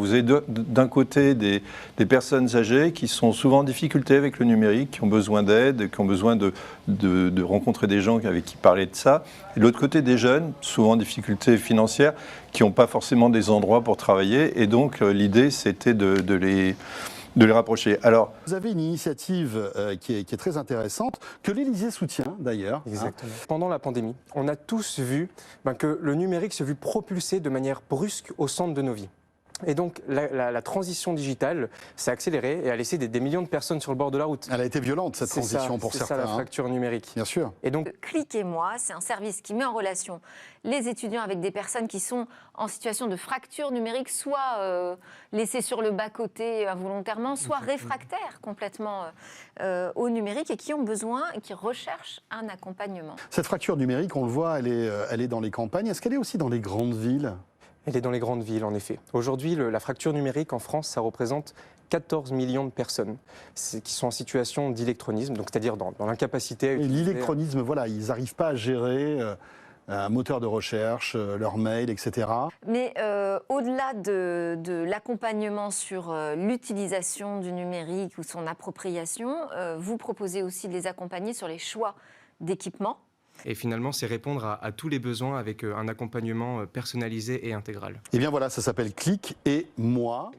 Vous avez d'un côté des personnes âgées qui sont souvent en difficulté avec le numérique, qui ont besoin d'aide, qui ont besoin de rencontrer des gens avec qui parler de ça. Et de l'autre côté, des jeunes, souvent en difficulté financière, qui n'ont pas forcément des endroits pour travailler. Et donc, l'idée, c'était de les rapprocher. Alors, vous avez une initiative qui est très intéressante, que l'Élysée soutient d'ailleurs. Exactement. Pendant la pandémie, on a tous vu que le numérique s'est vu propulsé de manière brusque au centre de nos vies. Et donc la transition digitale s'est accélérée et a laissé des millions de personnes sur le bord de la route. Elle a été violente, cette transition, pour certains. C'est ça la fracture numérique. Bien sûr. Et donc, Cliquez-moi, c'est un service qui met en relation les étudiants avec des personnes qui sont en situation de fracture numérique, soit laissées sur le bas-côté involontairement, soit réfractaires complètement au numérique et qui ont besoin et qui recherchent un accompagnement. Cette fracture numérique, on le voit, elle est dans les campagnes. Est-ce qu'elle est aussi dans les grandes villes ? elle est dans les grandes villes, en effet. Aujourd'hui, la fracture numérique en France, ça représente 14 millions de personnes qui sont en situation d'électronisme, donc c'est-à-dire dans l'incapacité à utiliser... L'électronisme, voilà, ils n'arrivent pas à gérer un moteur de recherche, leur mail, etc. Mais au-delà de l'accompagnement sur l'utilisation du numérique ou son appropriation, vous proposez aussi de les accompagner sur les choix d'équipement. Et finalement, c'est répondre à tous les besoins avec un accompagnement personnalisé et intégral. Et bien voilà, ça s'appelle Clic et moi.